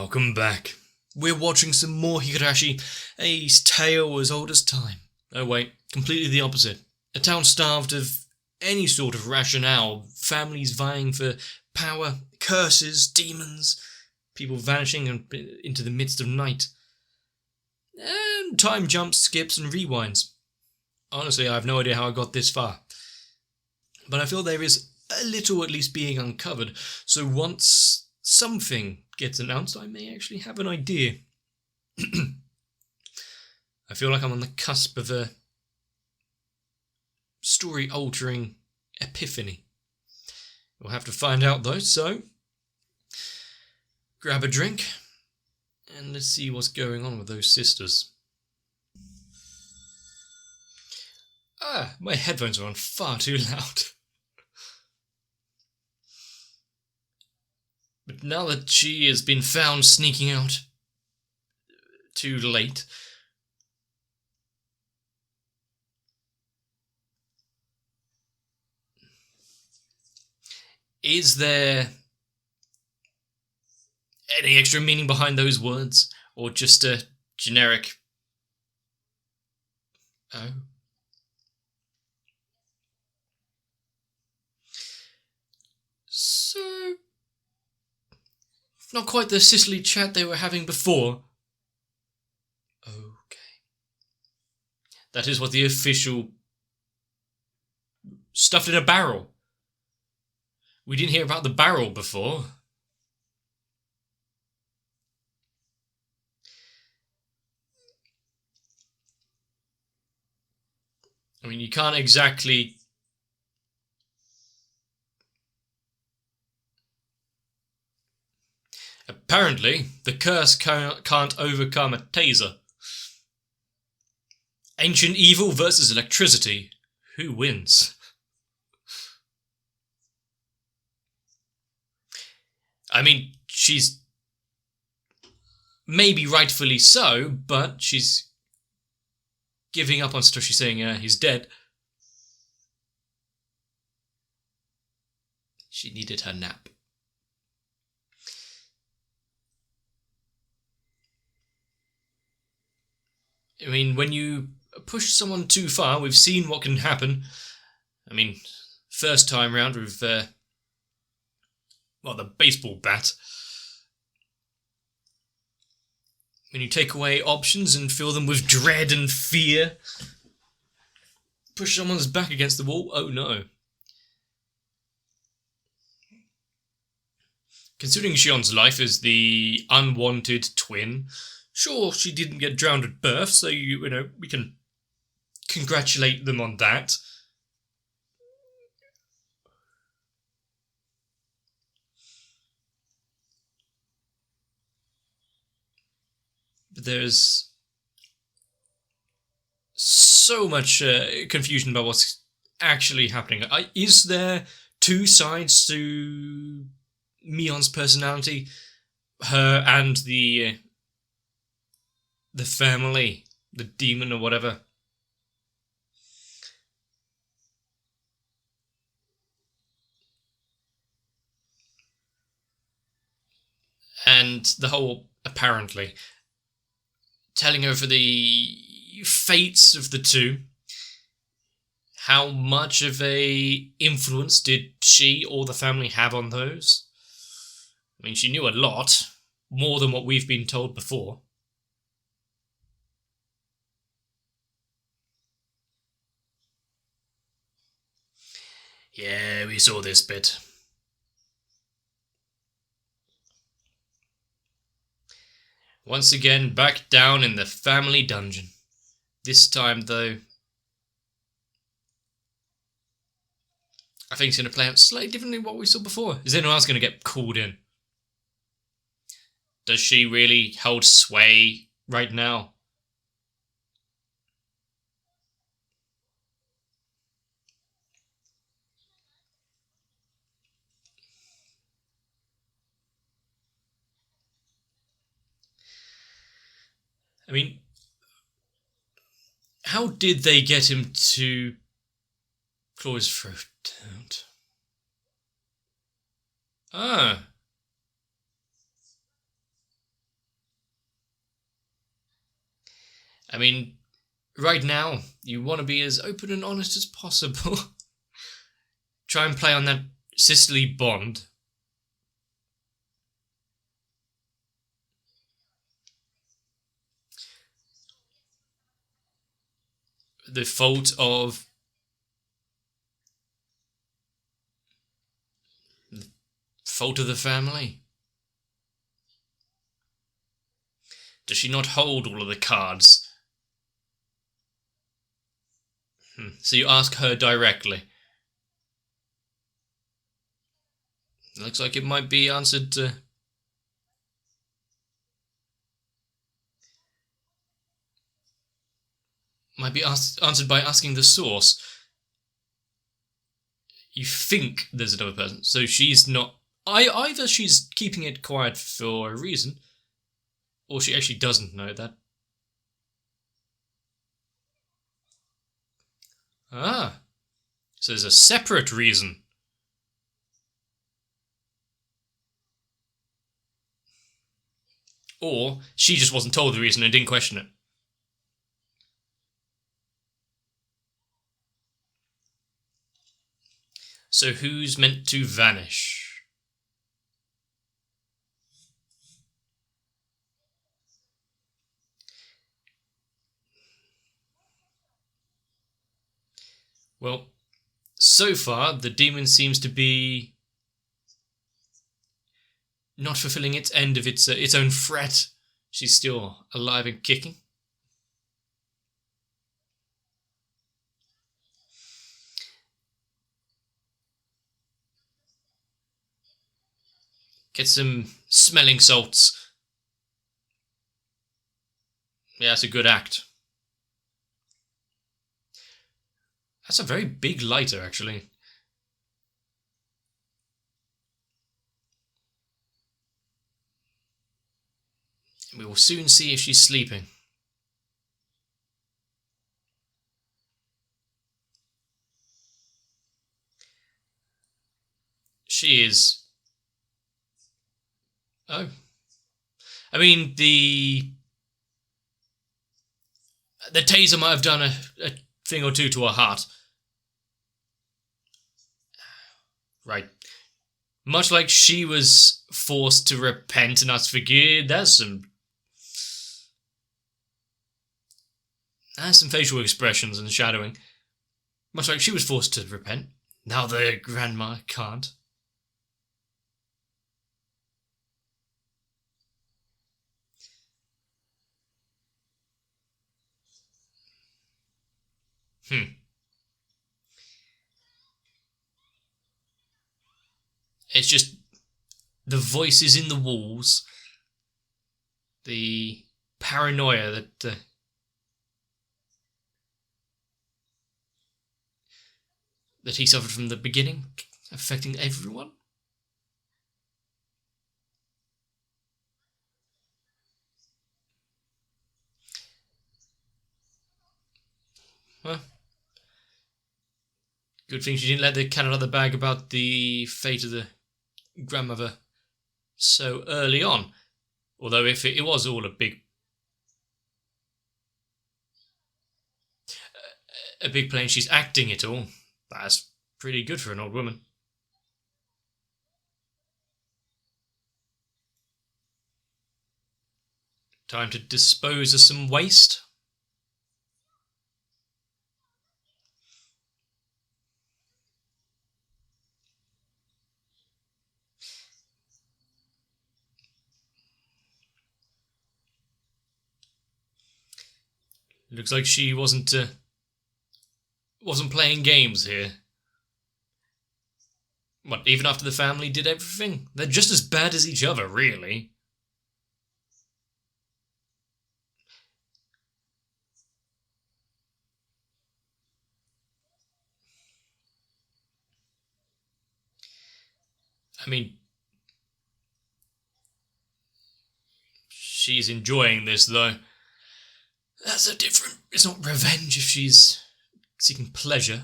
Welcome back. We're watching some more Higurashi, a tale as old as time. Oh wait, completely the opposite. A town starved of any sort of rationale, families vying for power, curses, demons, people vanishing into the midst of night. And time jumps, skips and rewinds. Honestly, I have no idea how I got this far. But I feel there is a little at least being uncovered, so once something gets announced, I may actually have an idea. I feel like I'm on the cusp of a story-altering epiphany. We'll have to find out though, so grab a drink and let's see what's going on with those sisters. My headphones are on far too loud. But now that she has been found sneaking out too late, is there any extra meaning behind those words, or just a generic oh? So, not quite the Sicily chat they were having before. Okay. That is what the official stuffed in a barrel. We didn't hear about the barrel before. I mean, you can't exactly... Apparently, the curse can't overcome a taser. Ancient evil versus electricity. Who wins? I mean, she's maybe rightfully so, but she's giving up on stuff. She's saying he's dead. She needed her nap. I mean, when you push someone too far, we've seen what can happen. I mean, first time round with, the baseball bat. When you take away options and fill them with dread and fear, push someone's back against the wall, oh no. Considering Shion's life is the unwanted twin, sure, she didn't get drowned at birth, so, you know, we can congratulate them on that. But there's so much confusion about what's actually happening. Is there two sides to Mion's personality? Her and the family, the demon or whatever. And the whole, apparently, telling over the fates of the two. How much of a influence did she or the family have on those? I mean, she knew a lot, more than what we've been told before. Yeah, we saw this bit. Once again, back down in the family dungeon. This time, though, I think it's going to play out slightly differently than what we saw before. Is anyone else going to get called in? Does she really hold sway right now? I mean, how did they get him to claw his throat out? Ah. I mean, right now, you want to be as open and honest as possible. Try and play on that sisterly bond. The fault of the family. Does she not hold all of the cards? So you ask her directly. Looks like it might be answered. Might be answered by asking the source. You think there's another person, so she's not. Either she's keeping it quiet for a reason, or she actually doesn't know that. Ah, so there's a separate reason. Or she just wasn't told the reason and didn't question it. So who's meant to vanish? Well, so far the demon seems to be not fulfilling its end of its own threat. She's still alive and kicking. Get some smelling salts. Yeah, that's a good act. That's a very big lighter, actually. We will soon see if she's sleeping. She is. Oh. I mean, the taser might have done a thing or two to her heart. Right. Much like she was forced to repent and ask forgive, there's some facial expressions and shadowing. Much like she was forced to repent. Now the grandma can't. It's just the voices in the walls, the paranoia that he suffered from the beginning, affecting everyone. Well, good thing she didn't let the cat out of the bag about the fate of the grandmother so early on. Although if it was all a big play and she's acting it all, that's pretty good for an old woman. Time to dispose of some waste. Looks like she wasn't playing games here. What, even after the family did everything? They're just as bad as each other, really. I mean, she's enjoying this, though. That's a different... It's not revenge if she's seeking pleasure.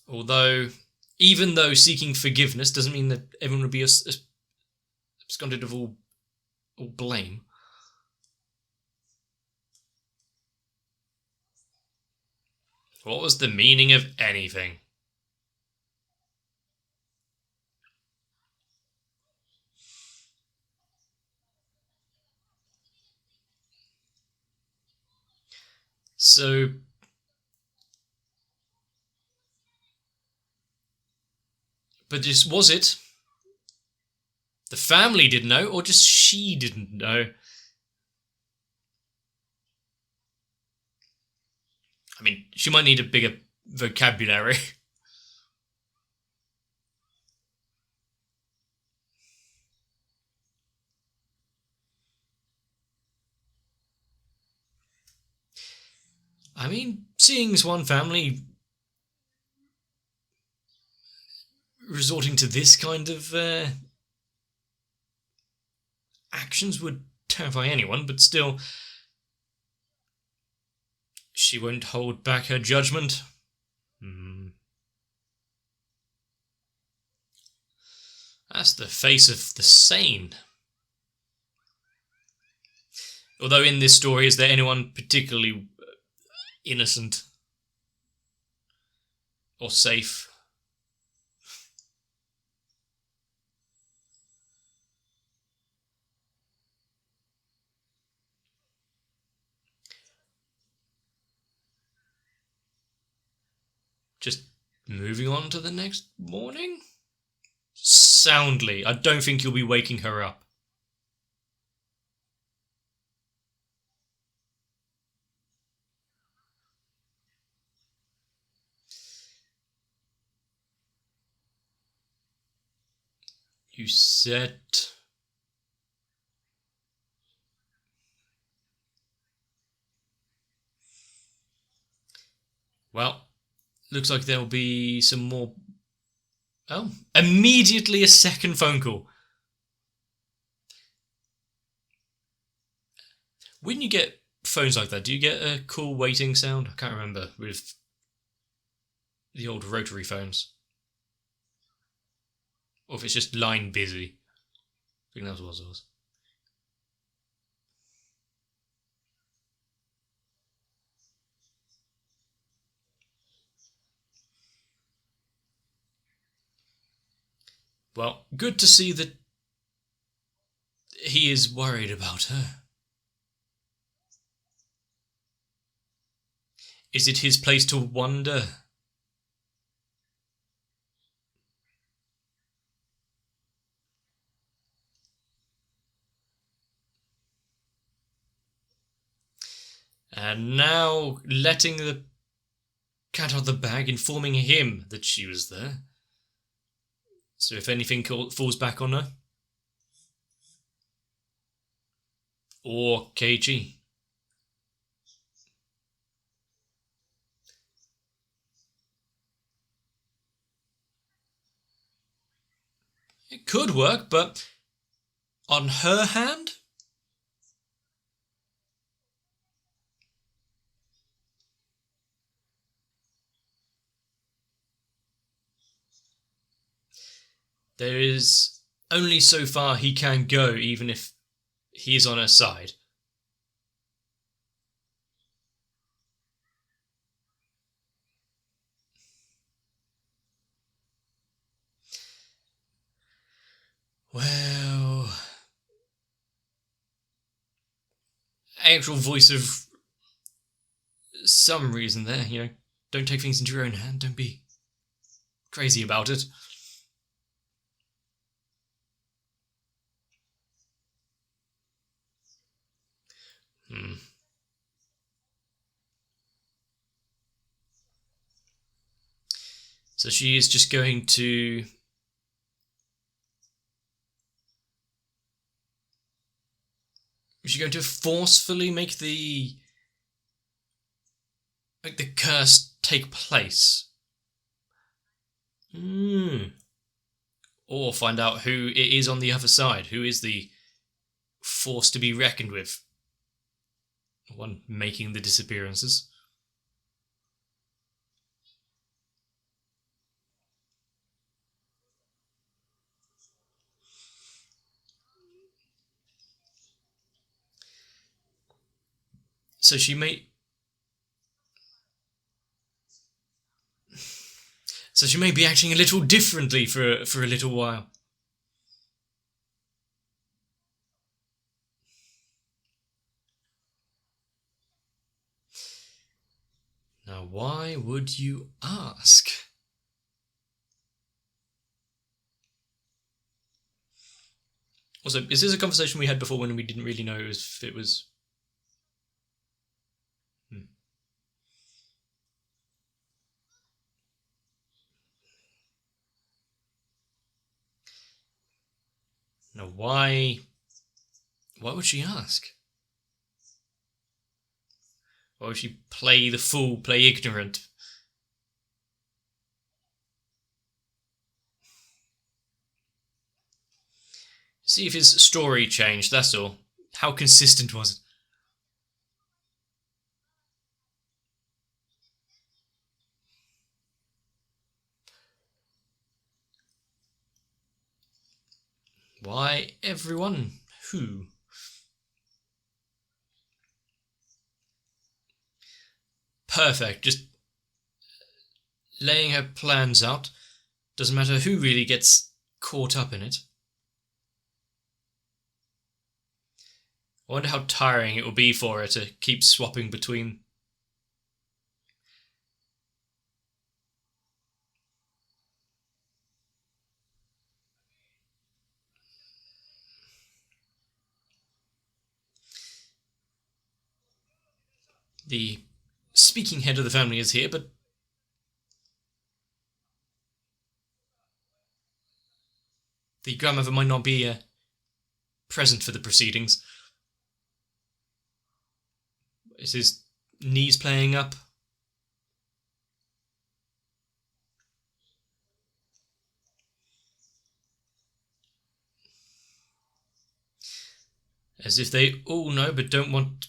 Although, Even though seeking forgiveness doesn't mean that everyone would be absconded of all blame. What was the meaning of anything? So, but just was it the family didn't know, or just she didn't know? I mean, she might need a bigger vocabulary. I mean, seeing as one family resorting to this kind of actions would terrify anyone, but still, she won't hold back her judgment. That's the face of the sane. Although in this story, is there anyone particularly innocent or safe? Just moving on to the next morning? Soundly. I don't think you'll be waking her up. You said... Well, looks like there'll be some more... Oh, immediately a second phone call. When you get phones like that, do you get a cool waiting sound? I can't remember with the old rotary phones. Or if it's just line busy. I think that's what it was. Well, good to see that he is worried about her. Is it his place to wonder? And now letting the cat out of the bag, informing him that she was there. So if anything falls back on her. Or KG. It could work, but on her hand? There is only so far he can go, even if he's on her side. Well... Actual voice of some reason there, don't take things into your own hand, don't be crazy about it. So she is just going to... Is she going to forcefully make the curse take place? Or find out who it is on the other side. Who is the force to be reckoned with? One making the disappearances. So she may... So she may be acting a little differently for a little while. Now, why would you ask? Also, is this a conversation we had before when we didn't really know if it was... Now, why would she ask? Why would she play the fool, play ignorant? See if his story changed, that's all. How consistent was it? Why everyone? Who? Perfect, just laying her plans out. Doesn't matter who really gets caught up in it. I wonder how tiring it will be for her to keep swapping between... The speaking head of the family is here, but the grandmother might not be present for the proceedings. Is his knees playing up? As if they all know but don't want...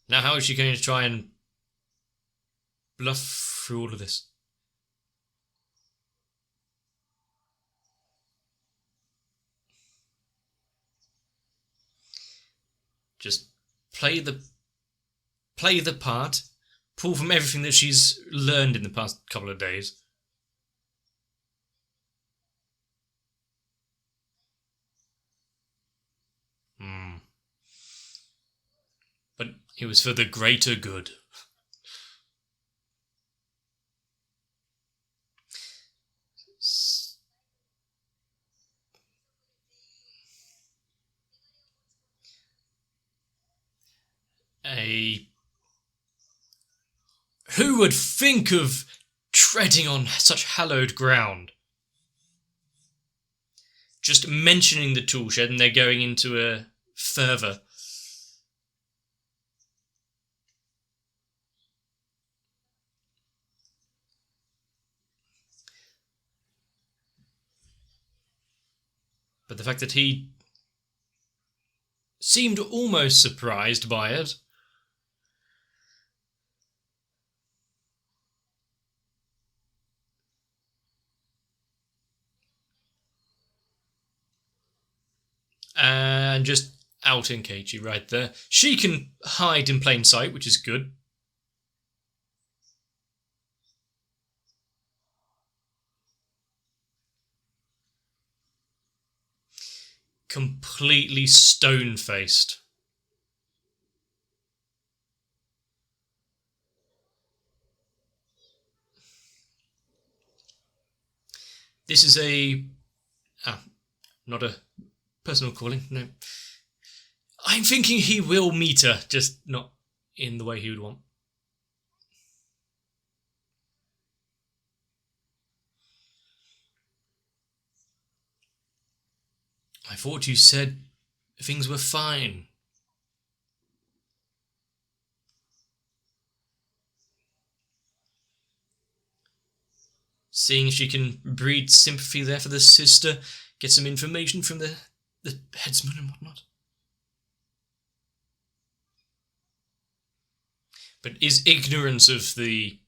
Now how is she going to try and bluff through all of this? Just play the part, pull from everything that she's learned in the past couple of days. But it was for the greater good. Who would think of treading on such hallowed ground? Just mentioning the tool shed and they're going into a fervour. But the fact that he seemed almost surprised by it. And just outing Keiichi right there. She can hide in plain sight, which is good. Completely stone-faced. This is not a personal calling, no. I'm thinking he will meet her, just not in the way he would want. I thought you said things were fine. Seeing if she can breed sympathy there for the sister, get some information from the headsman and whatnot. But is ignorance of the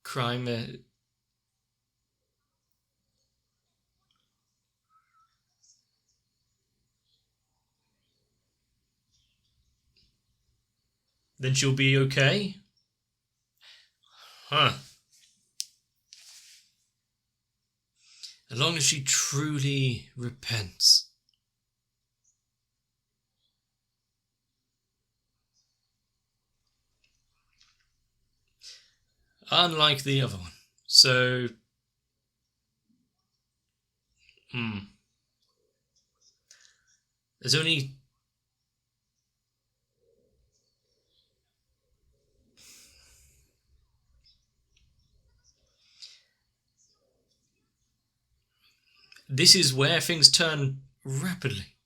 crime... then she'll be okay? Huh. As long as she truly repents. Unlike the other one. So... There's only... This is where things turn rapidly.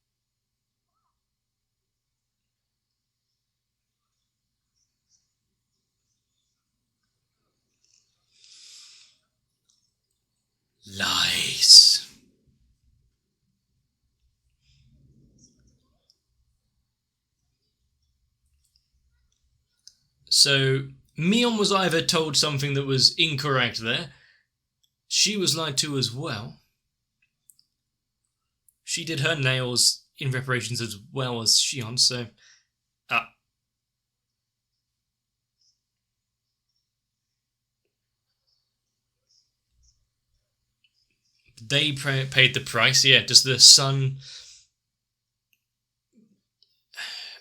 Lies. So, Mion was either told something that was incorrect there. She was lied to as well. She did her nails in reparations as well as Shion, so... They paid the price, yeah. Does the son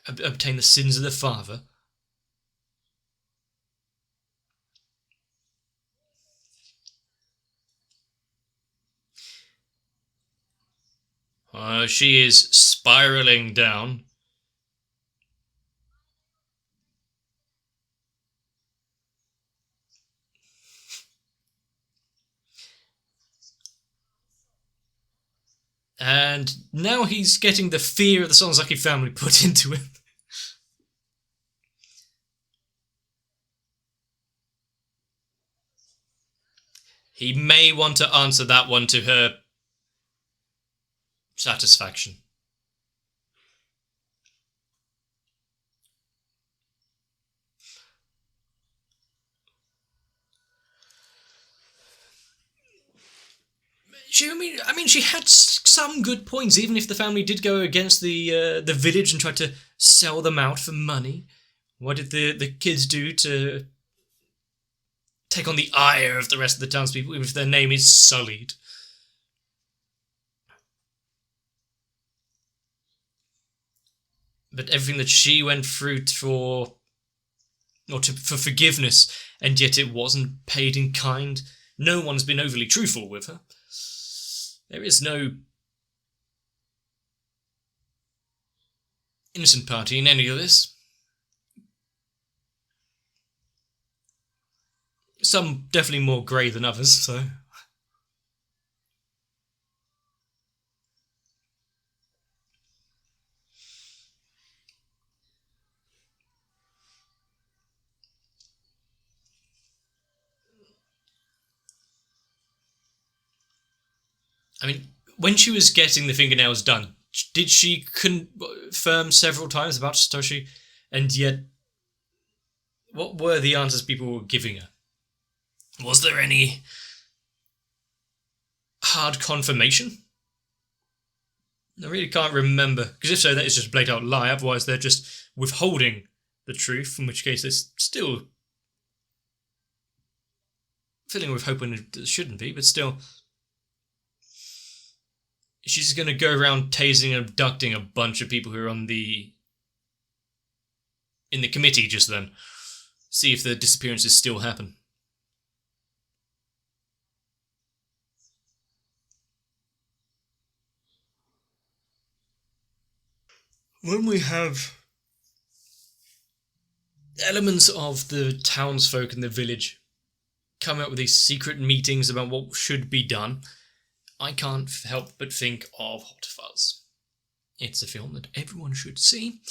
obtain the sins of the father? She is spiraling down. And now he's getting the fear of the Sonozaki family put into him. He may want to answer that one to her satisfaction. She had some good points, even if the family did go against the village and tried to sell them out for money. What did the kids do to take on the ire of the rest of the townspeople, even if their name is sullied? But everything that she went through for forgiveness, and yet it wasn't paid in kind. No one's been overly truthful with her. There is no innocent party in any of this. Some definitely more grey than others, so... when she was getting the fingernails done, did she confirm several times about Satoshi? And yet, what were the answers people were giving her? Was there any hard confirmation? I really can't remember. Because if so, that is just a blatant lie. Otherwise, they're just withholding the truth, in which case there's still filling with hope when it shouldn't be, but still... She's going to go around tasing and abducting a bunch of people who are in the committee just then. See if the disappearances still happen. When we have elements of the townsfolk in the village come up with these secret meetings about what should be done, I can't help but think of Hot Fuzz. It's a film that everyone should see,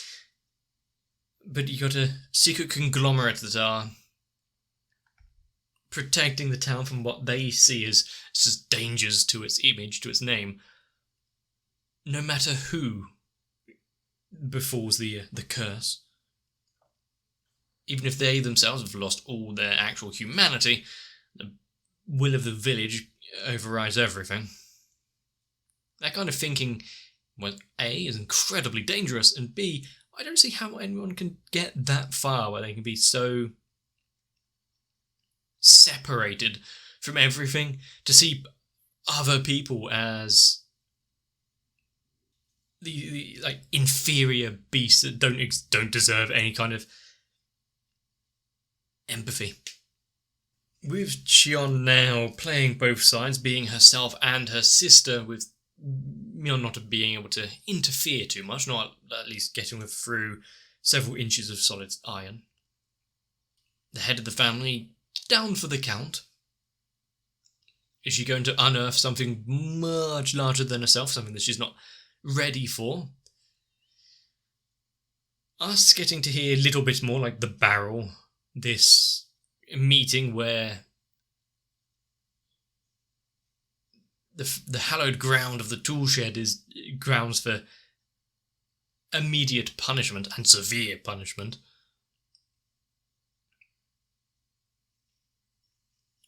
but you got a secret conglomerate that are protecting the town from what they see as just dangers to its image, to its name, no matter who befalls the curse. Even if they themselves have lost all their actual humanity, the will of the village overrides everything. That kind of thinking, well, A, is incredibly dangerous, and B, I don't see how anyone can get that far where they can be so separated from everything, to see other people as the like inferior beasts that don't deserve any kind of empathy. With Shion now playing both sides, being herself and her sister, with Mion not being able to interfere too much, not at least getting her through several inches of solid iron. The head of the family down for the count. Is she going to unearth something much larger than herself, something that she's not ready for? Us getting to hear a little bit more like the barrel, this meeting where the hallowed ground of the tool shed is grounds for immediate punishment and severe punishment.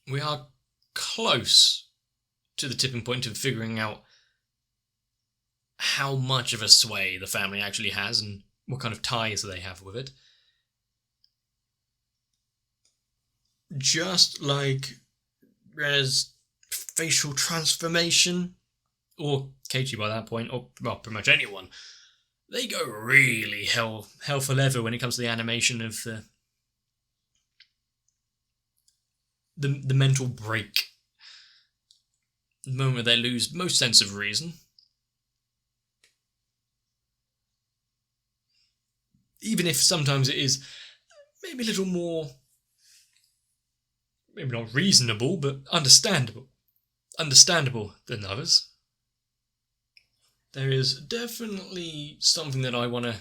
We are close to the tipping point of figuring out how much of a sway the family actually has and what kind of ties they have with it. Just like Rena's facial transformation, or Keiichi by that point, or well, pretty much anyone, they go really hell for leather when it comes to the animation of the mental break. The moment where they lose most sense of reason. Even if sometimes it is maybe a little more, maybe not reasonable, but understandable than others. There is definitely something that I want to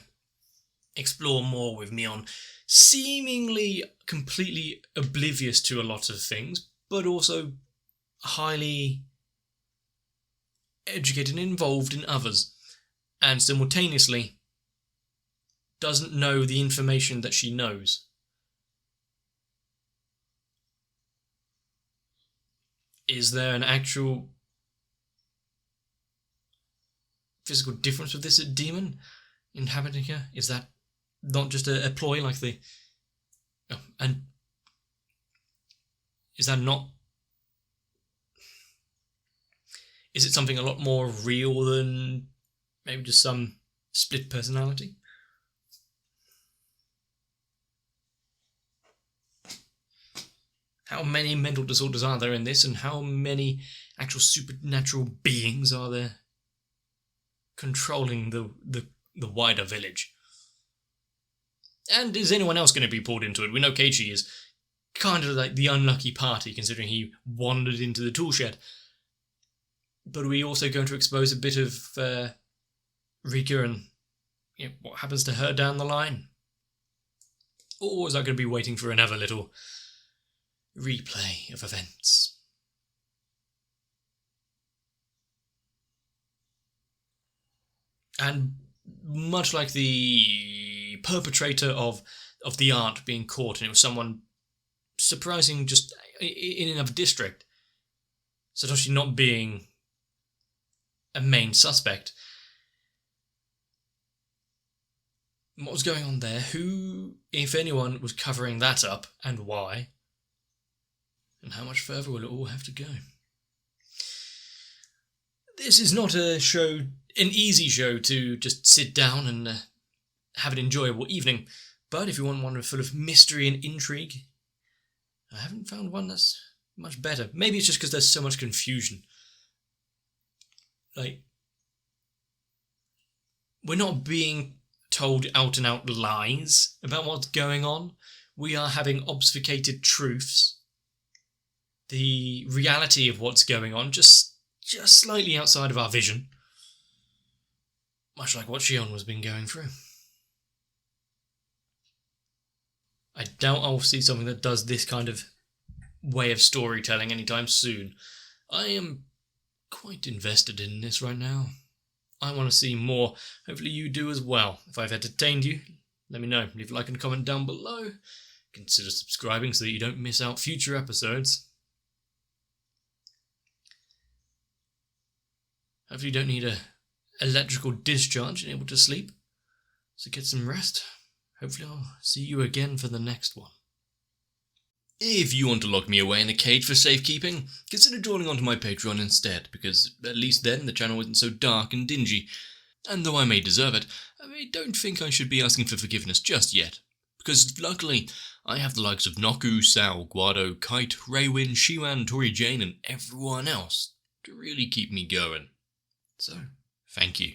explore more with Mion, seemingly completely oblivious to a lot of things, but also highly educated and involved in others, and simultaneously doesn't know the information that she knows. Is there an actual physical difference with this demon inhabiting her? Is that not just a ploy like the... Oh, and is that not... Is it something a lot more real than maybe just some split personality? How many mental disorders are there in this, and how many actual supernatural beings are there controlling the wider village? And is anyone else going to be pulled into it? We know Keiichi is kind of like the unlucky party, considering he wandered into the tool shed. But are we also going to expose a bit of Rika and what happens to her down the line? Or is that going to be waiting for another little replay of events? And much like the perpetrator of the art being caught, and it was someone surprising just in another district, Satoshi not being a main suspect. What was going on there? Who, if anyone, was covering that up, and why? And how much further will it all have to go? This is not an easy show to just sit down and have an enjoyable evening, but if you want one full of mystery and intrigue, I haven't found one that's much better. Maybe it's just because there's so much confusion. Like, we're not being told out-and-out lies about what's going on. We are having obfuscated truths. The reality of what's going on just slightly outside of our vision. Much like what Shion has been going through. I doubt I'll see something that does this kind of way of storytelling anytime soon. I am quite invested in this right now. I want to see more. Hopefully you do as well. If I've entertained you, let me know. Leave a like and comment down below. Consider subscribing so that you don't miss out future episodes. Hopefully you don't need a electrical discharge and able to sleep. So get some rest. Hopefully I'll see you again for the next one. If you want to lock me away in a cage for safekeeping, consider joining onto my Patreon instead, because at least then the channel isn't so dark and dingy. And though I may deserve it, I don't think I should be asking for forgiveness just yet, because luckily I have the likes of Noku, Sao, Guado, Kite, Raywin, Shiwan, Tori Jane and everyone else to really keep me going. So, thank you.